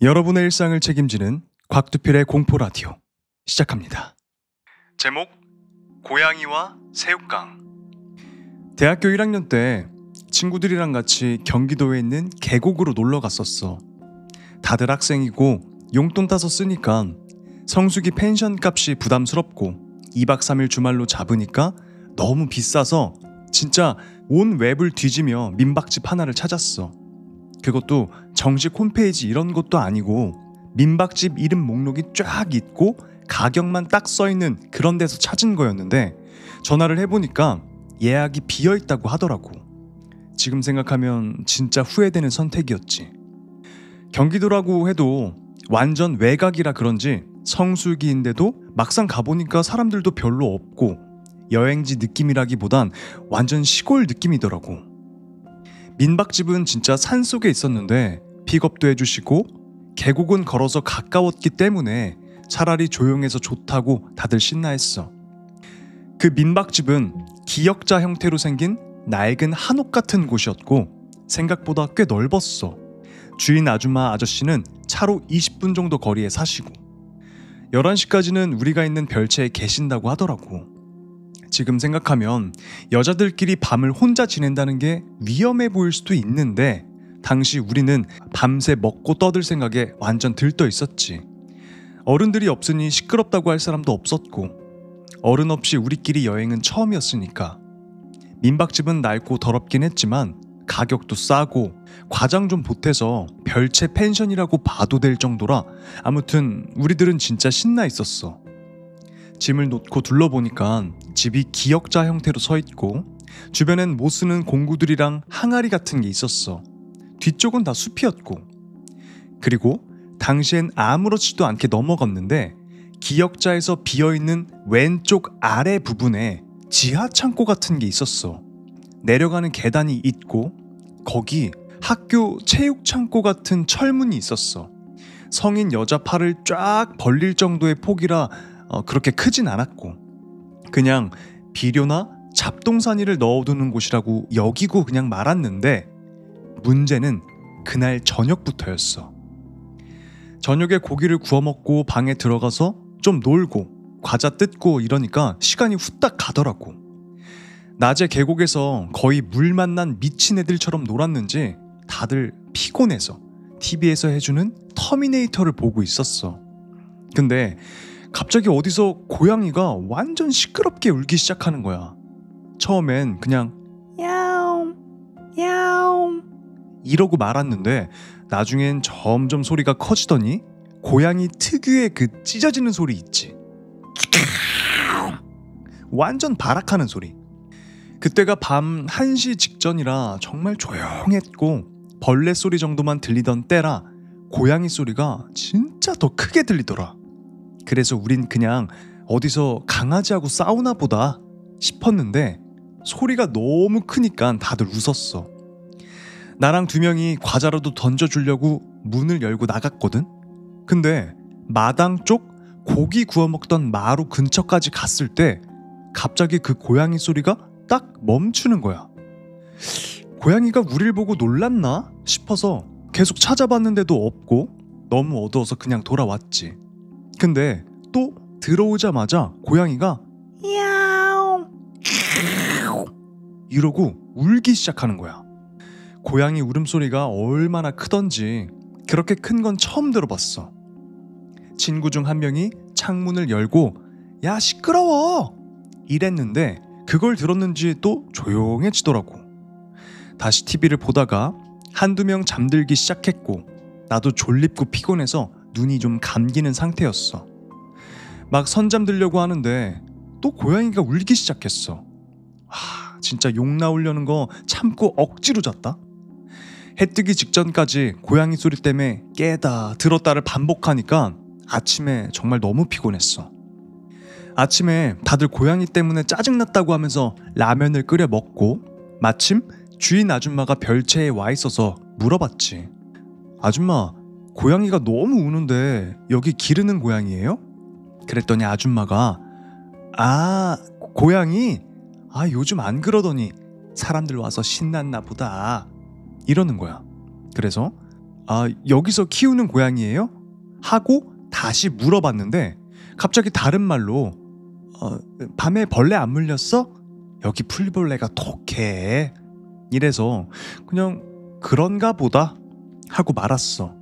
여러분의 일상을 책임지는 곽두필의 공포라디오 시작합니다. 제목 고양이와 새우깡. 대학교 1학년 때 친구들이랑 같이 경기도에 있는 계곡으로 놀러 갔었어. 다들 학생이고 용돈 따서 쓰니까 성수기 펜션 값이 부담스럽고 2박 3일 주말로 잡으니까 너무 비싸서 진짜 온 웹을 뒤지며 민박집 하나를 찾았어. 그것도 정식 홈페이지 이런 것도 아니고 민박집 이름 목록이 쫙 있고 가격만 딱 써있는 그런 데서 찾은 거였는데 전화를 해보니까 예약이 비어있다고 하더라고. 지금 생각하면 진짜 후회되는 선택이었지. 경기도라고 해도 완전 외곽이라 그런지 성수기인데도 막상 가보니까 사람들도 별로 없고 여행지 느낌이라기보단 완전 시골 느낌이더라고. 민박집은 진짜 산속에 있었는데 픽업도 해주시고 계곡은 걸어서 가까웠기 때문에 차라리 조용해서 좋다고 다들 신나했어. 그 민박집은 기역자 형태로 생긴 낡은 한옥 같은 곳이었고 생각보다 꽤 넓었어. 주인 아줌마 아저씨는 차로 20분 정도 거리에 사시고 11시까지는 우리가 있는 별채에 계신다고 하더라고. 지금 생각하면 여자들끼리 밤을 혼자 지낸다는 게 위험해 보일 수도 있는데 당시 우리는 밤새 먹고 떠들 생각에 완전 들떠 있었지. 어른들이 없으니 시끄럽다고 할 사람도 없었고 어른 없이 우리끼리 여행은 처음이었으니까. 민박집은 낡고 더럽긴 했지만 가격도 싸고 과장 좀 보태서 별채 펜션이라고 봐도 될 정도라 아무튼 우리들은 진짜 신나 있었어. 짐을 놓고 둘러보니까 집이 기역자 형태로 서있고 주변엔 못 쓰는 공구들이랑 항아리 같은 게 있었어. 뒤쪽은 다 숲이었고 그리고 당시엔 아무렇지도 않게 넘어갔는데 기역자에서 비어있는 왼쪽 아래 부분에 지하 창고 같은 게 있었어. 내려가는 계단이 있고 거기 학교 체육 창고 같은 철문이 있었어. 성인 여자 팔을 쫙 벌릴 정도의 폭이라 그렇게 크진 않았고 그냥 비료나 잡동사니를 넣어두는 곳이라고 여기고 그냥 말았는데 문제는 그날 저녁부터였어. 저녁에 고기를 구워 먹고 방에 들어가서 좀 놀고 과자 뜯고 이러니까 시간이 후딱 가더라고. 낮에 계곡에서 거의 물 만난 미친 애들처럼 놀았는지 다들 피곤해서 TV에서 해주는 터미네이터를 보고 있었어. 근데 갑자기 어디서 고양이가 완전 시끄럽게 울기 시작하는 거야. 처음엔 그냥 야옹 야옹 이러고 말았는데 나중엔 점점 소리가 커지더니 고양이 특유의 그 찢어지는 소리 있지. 완전 발악하는 소리. 그때가 밤 1시 직전이라 정말 조용했고 벌레 소리 정도만 들리던 때라 고양이 소리가 진짜 더 크게 들리더라. 그래서 우린 그냥 어디서 강아지하고 싸우나 보다 싶었는데 소리가 너무 크니까 다들 웃었어. 나랑 2명이 과자라도 던져주려고 문을 열고 나갔거든. 근데 마당 쪽 고기 구워 먹던 마루 근처까지 갔을 때 갑자기 그 고양이 소리가 딱 멈추는 거야. 고양이가 우릴 보고 놀랐나 싶어서 계속 찾아봤는데도 없고 너무 어두워서 그냥 돌아왔지. 근데 또 들어오자마자 고양이가 야옹 이러고 울기 시작하는 거야. 고양이 울음소리가 얼마나 크던지 그렇게 큰 건 처음 들어봤어. 친구 중 한 명이 창문을 열고 야 시끄러워 이랬는데 그걸 들었는지 또 조용해지더라고. 다시 TV를 보다가 1-2명 잠들기 시작했고 나도 졸립고 피곤해서 눈이 좀 감기는 상태였어. 막 선잠들려고 하는데 또 고양이가 울기 시작했어. 진짜 욕 나오려는 거 참고 억지로 잤다. 해 뜨기 직전까지 고양이 소리 때문에 깨다 들었다를 반복하니까 아침에 정말 너무 피곤했어. 아침에 다들 고양이 때문에 짜증났다고 하면서 라면을 끓여 먹고 마침 주인 아줌마가 별채에 와 있어서 물어봤지. 아줌마, 고양이가 너무 우는데 여기 기르는 고양이에요? 그랬더니 아줌마가 고양이? 요즘 안 그러더니 사람들 와서 신났나 보다 이러는 거야. 그래서 여기서 키우는 고양이예요? 하고 다시 물어봤는데 갑자기 다른 말로 밤에 벌레 안 물렸어? 여기 풀벌레가 독해. 이래서 그냥 그런가 보다 하고 말았어.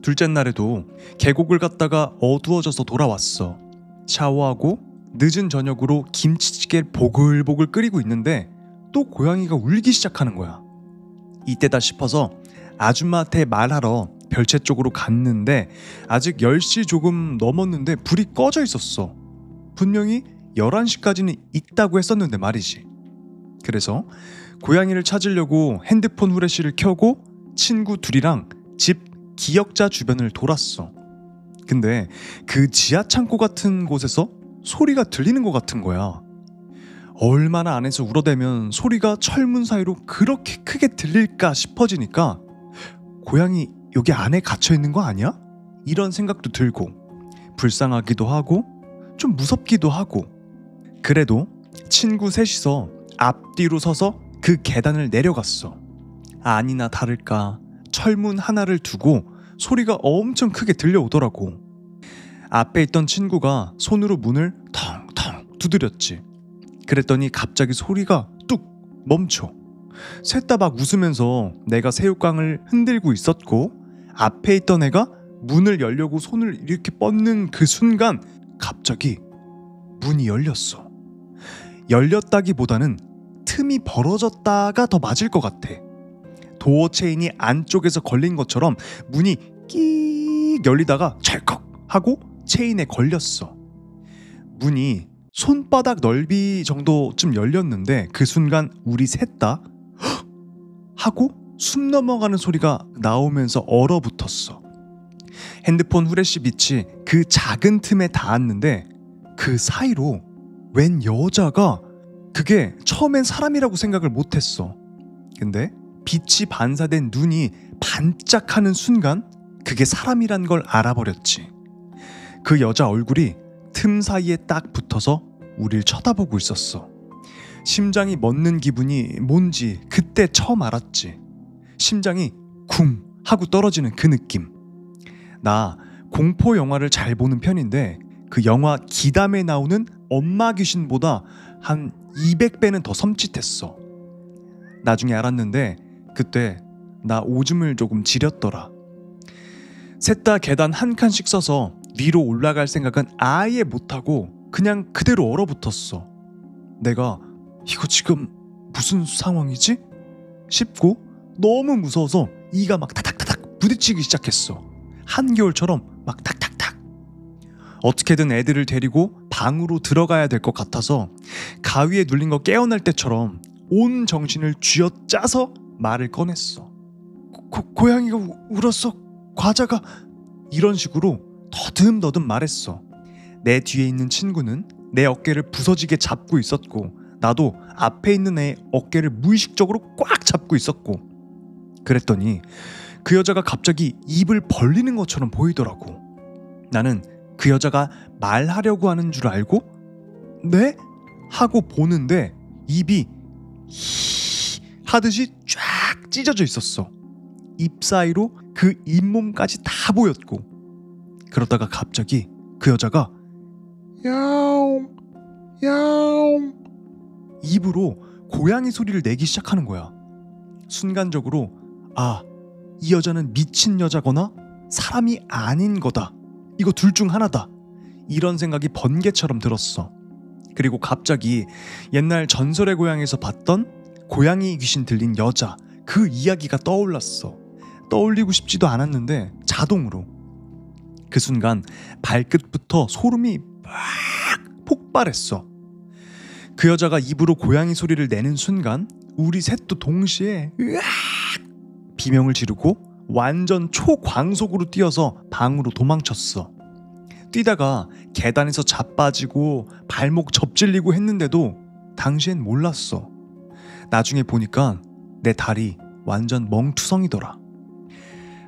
둘째 날에도 계곡을 갔다가 어두워져서 돌아왔어. 샤워하고 늦은 저녁으로 김치찌개를 보글보글 끓이고 있는데 또 고양이가 울기 시작하는 거야. 이때다 싶어서 아줌마한테 말하러 별채 쪽으로 갔는데 아직 10시 조금 넘었는데 불이 꺼져 있었어. 분명히 11시까지는 있다고 했었는데 말이지. 그래서 고양이를 찾으려고 핸드폰 후레쉬를 켜고 친구 둘이랑 집 기역자 주변을 돌았어. 근데 그 지하 창고 같은 곳에서 소리가 들리는 것 같은 거야. 얼마나 안에서 울어대면 소리가 철문 사이로 그렇게 크게 들릴까 싶어지니까 고양이 여기 안에 갇혀 있는 거 아니야? 이런 생각도 들고 불쌍하기도 하고 좀 무섭기도 하고. 그래도 친구 셋이서 앞뒤로 서서 그 계단을 내려갔어. 아니나 다를까 철문 하나를 두고 소리가 엄청 크게 들려오더라고. 앞에 있던 친구가 손으로 문을 텅텅 두드렸지. 그랬더니 갑자기 소리가 뚝 멈춰. 셋 다 막 웃으면서 내가 새우깡을 흔들고 있었고 앞에 있던 애가 문을 열려고 손을 이렇게 뻗는 그 순간 갑자기 문이 열렸어. 열렸다기보다는 틈이 벌어졌다가 더 맞을 것 같아. 도어 체인이 안쪽에서 걸린 것처럼 문이 끼익 열리다가 찰컥 하고 체인에 걸렸어. 문이 손바닥 넓이 정도쯤 열렸는데 그 순간 우리 셋 다 하고 숨 넘어가는 소리가 나오면서 얼어붙었어. 핸드폰 후레쉬 빛이 그 작은 틈에 닿았는데 그 사이로 웬 여자가, 그게 처음엔 사람이라고 생각을 못했어. 근데 빛이 반사된 눈이 반짝하는 순간 그게 사람이란 걸 알아버렸지. 그 여자 얼굴이 틈 사이에 딱 붙어서 우릴 쳐다보고 있었어. 심장이 멎는 기분이 뭔지 그때 처음 알았지. 심장이 쿵 하고 떨어지는 그 느낌. 나 공포 영화를 잘 보는 편인데 그 영화 기담에 나오는 엄마 귀신보다 한 200배는 더 섬찟했어. 나중에 알았는데 그때 나 오줌을 조금 지렸더라. 셋 다 계단 한 칸씩 서서 위로 올라갈 생각은 아예 못하고 그냥 그대로 얼어붙었어. 내가 이거 지금 무슨 상황이지? 싶고 너무 무서워서 이가 막 타닥타닥 부딪히기 시작했어. 한겨울처럼 막 탁탁탁. 어떻게든 애들을 데리고 방으로 들어가야 될 것 같아서 가위에 눌린 거 깨어날 때처럼 온 정신을 쥐어짜서 말을 꺼냈어. 고양이가 울었어. 과자가. 이런 식으로 더듬더듬 말했어. 내 뒤에 있는 친구는 내 어깨를 부서지게 잡고 있었고 나도 앞에 있는 애의 어깨를 무의식적으로 꽉 잡고 있었고. 그랬더니 그 여자가 갑자기 입을 벌리는 것처럼 보이더라고. 나는 그 여자가 말하려고 하는 줄 알고 네? 하고 보는데 입이 히 하듯이 쫙 찢어져 있었어. 입 사이로 그 잇몸까지 다 보였고. 그러다가 갑자기 그 여자가 야옹 야옹 입으로 고양이 소리를 내기 시작하는 거야. 순간적으로 이 여자는 미친 여자거나 사람이 아닌 거다. 이거 둘 중 하나다. 이런 생각이 번개처럼 들었어. 그리고 갑자기 옛날 전설의 고향에서 봤던 고양이 귀신 들린 여자, 그 이야기가 떠올랐어. 떠올리고 싶지도 않았는데 자동으로. 그 순간 발끝부터 소름이 막 폭발했어. 그 여자가 입으로 고양이 소리를 내는 순간 우리 셋도 동시에 으악! 비명을 지르고 완전 초광속으로 뛰어서 방으로 도망쳤어. 뛰다가 계단에서 자빠지고 발목 접질리고 했는데도 당시엔 몰랐어. 나중에 보니까 내 다리 완전 멍투성이더라.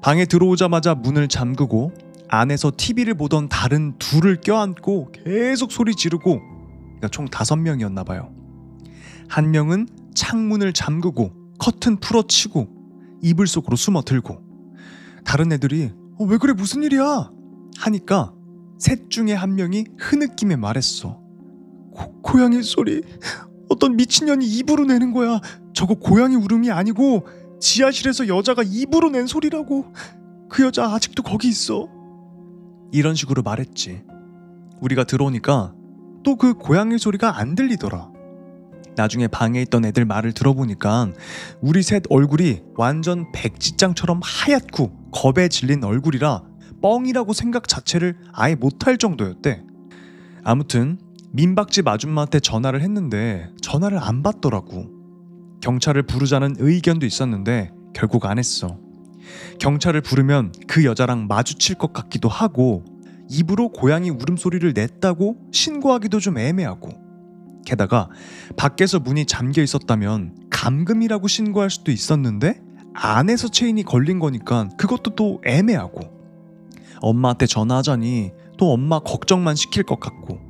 방에 들어오자마자 문을 잠그고 안에서 TV를 보던 다른 둘을 껴안고 계속 소리 지르고, 그러니까 총 5명이었나 봐요. 한 명은 창문을 잠그고 커튼 풀어치고 이불 속으로 숨어들고, 다른 애들이 왜 그래 무슨 일이야 하니까 셋 중에 한 명이 흐느끼며 말했어. 고양이 소리 어떤 미친년이 입으로 내는 거야. 저거 고양이 울음이 아니고 지하실에서 여자가 입으로 낸 소리라고. 그 여자 아직도 거기 있어. 이런 식으로 말했지. 우리가 들어오니까 또 그 고양이 소리가 안 들리더라. 나중에 방에 있던 애들 말을 들어보니까 우리 셋 얼굴이 완전 백지장처럼 하얗고 겁에 질린 얼굴이라 뻥이라고 생각 자체를 아예 못할 정도였대. 아무튼 민박집 아줌마한테 전화를 했는데 전화를 안 받더라고. 경찰을 부르자는 의견도 있었는데 결국 안 했어. 경찰을 부르면 그 여자랑 마주칠 것 같기도 하고 입으로 고양이 울음소리를 냈다고 신고하기도 좀 애매하고, 게다가 밖에서 문이 잠겨 있었다면 감금이라고 신고할 수도 있었는데 안에서 체인이 걸린 거니까 그것도 또 애매하고, 엄마한테 전화하자니 또 엄마 걱정만 시킬 것 같고,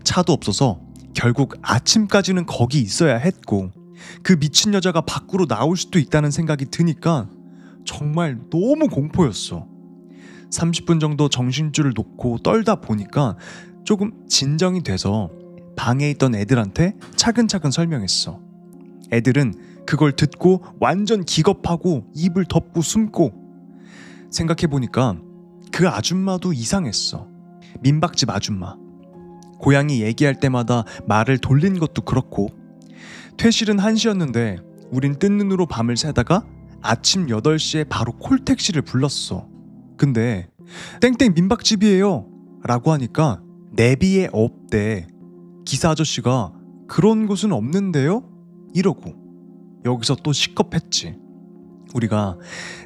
차도 없어서 결국 아침까지는 거기 있어야 했고, 그 미친 여자가 밖으로 나올 수도 있다는 생각이 드니까 정말 너무 공포였어. 30분 정도 정신줄을 놓고 떨다 보니까 조금 진정이 돼서 방에 있던 애들한테 차근차근 설명했어. 애들은 그걸 듣고 완전 기겁하고 입을 덮고 숨고. 생각해보니까 그 아줌마도 이상했어. 민박집 아줌마. 고양이 얘기할 때마다 말을 돌린 것도 그렇고, 퇴실은 1시였는데 우린 뜬 눈으로 밤을 새다가 아침 8시에 바로 콜택시를 불렀어. 근데 땡땡 민박집이에요 라고 하니까 내비에 없대. 기사 아저씨가 그런 곳은 없는데요? 이러고. 여기서 또 시겁했지. 우리가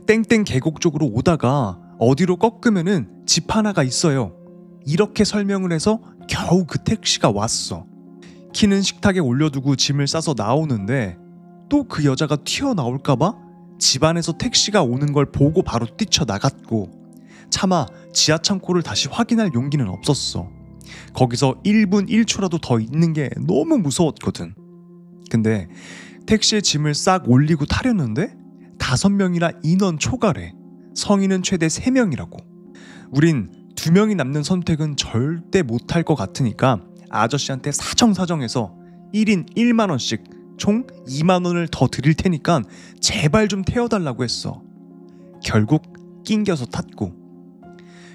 땡땡 계곡 쪽으로 오다가 어디로 꺾으면은 집 하나가 있어요. 이렇게 설명을 해서 겨우 그 택시가 왔어. 키는 식탁에 올려두고 짐을 싸서 나오는데 또 그 여자가 튀어나올까봐 집 안에서 택시가 오는 걸 보고 바로 뛰쳐나갔고, 차마 지하 창고를 다시 확인할 용기는 없었어. 거기서 1분 1초라도 더 있는 게 너무 무서웠거든. 근데 택시에 짐을 싹 올리고 타려는데 5명이라 인원 초과래. 성인은 최대 3명이라고. 우린 2명이 남는 선택은 절대 못할 것 같으니까 아저씨한테 사정사정해서 1인 1만원씩 총 2만원을 더 드릴 테니까 제발 좀 태워달라고 했어. 결국 낑겨서 탔고.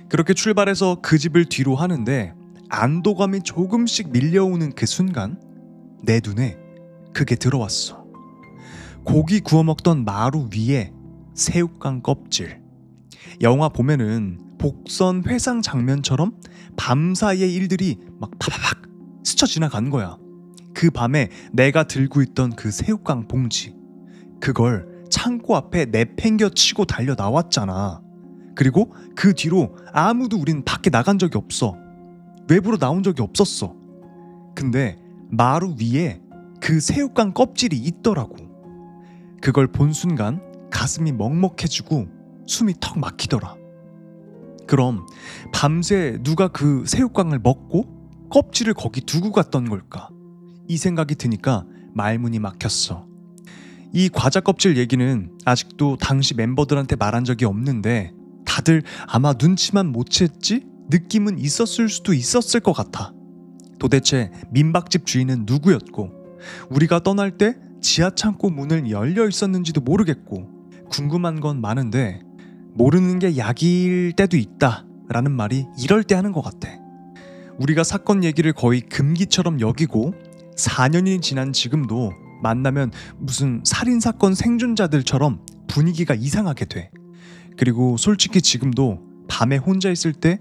그렇게 출발해서 그 집을 뒤로 하는데 안도감이 조금씩 밀려오는 그 순간 내 눈에 그게 들어왔어. 고기 구워 먹던 마루 위에 새우깡 껍질. 영화 보면은 복선 회상 장면처럼 밤사이의 일들이 막 파바박 스쳐 지나간 거야. 그 밤에 내가 들고 있던 그 새우깡 봉지, 그걸 창고 앞에 내팽겨 치고 달려 나왔잖아. 그리고 그 뒤로 아무도 우린 밖에 나간 적이 없어. 외부로 나온 적이 없었어. 근데 마루 위에 그 새우깡 껍질이 있더라고. 그걸 본 순간 가슴이 먹먹해지고 숨이 턱 막히더라. 그럼 밤새 누가 그 새우깡을 먹고 껍질을 거기 두고 갔던 걸까? 이 생각이 드니까 말문이 막혔어. 이 과자 껍질 얘기는 아직도 당시 멤버들한테 말한 적이 없는데 다들 아마 눈치만 못 챘지 느낌은 있었을 수도 있었을 것 같아. 도대체 민박집 주인은 누구였고, 우리가 떠날 때 지하창고 문을 열려 있었는지도 모르겠고, 궁금한 건 많은데 모르는 게 약일 때도 있다 라는 말이 이럴 때 하는 것 같아. 우리가 사건 얘기를 거의 금기처럼 여기고 4년이 지난 지금도 만나면 무슨 살인사건 생존자들처럼 분위기가 이상하게 돼. 그리고 솔직히 지금도 밤에 혼자 있을 때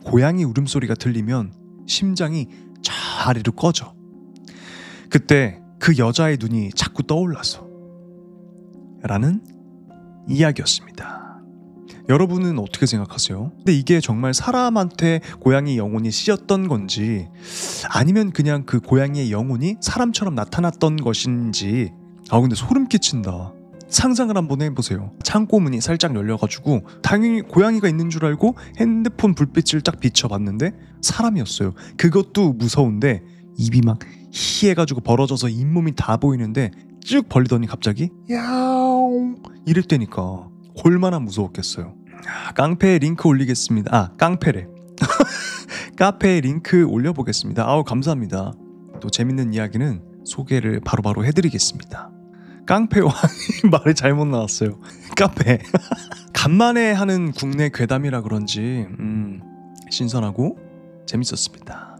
고양이 울음소리가 들리면 심장이 저 아래로 꺼져. 그때 그 여자의 눈이 자꾸 떠올라서 라는 이야기였습니다. 여러분은 어떻게 생각하세요? 근데 이게 정말 사람한테 고양이 영혼이 씌었던 건지, 아니면 그냥 그 고양이의 영혼이 사람처럼 나타났던 것인지. 근데 소름 끼친다. 상상을 한번 해보세요. 창고 문이 살짝 열려가지고 당연히 고양이가 있는 줄 알고 핸드폰 불빛을 딱 비춰봤는데 사람이었어요. 그것도 무서운데 입이 막 희해가지고 벌어져서 잇몸이 다 보이는데 쭉 벌리더니 갑자기 야옹 이랬다니까 얼마나 무서웠겠어요. 깡패 링크 올리겠습니다. 깡패래. 카페 링크 올려보겠습니다. 아우 감사합니다. 또 재밌는 이야기는 소개를 바로바로 해드리겠습니다. 깡패왕 말이 잘못 나왔어요. 카페. 간만에 하는 국내 괴담이라 그런지 신선하고 재밌었습니다.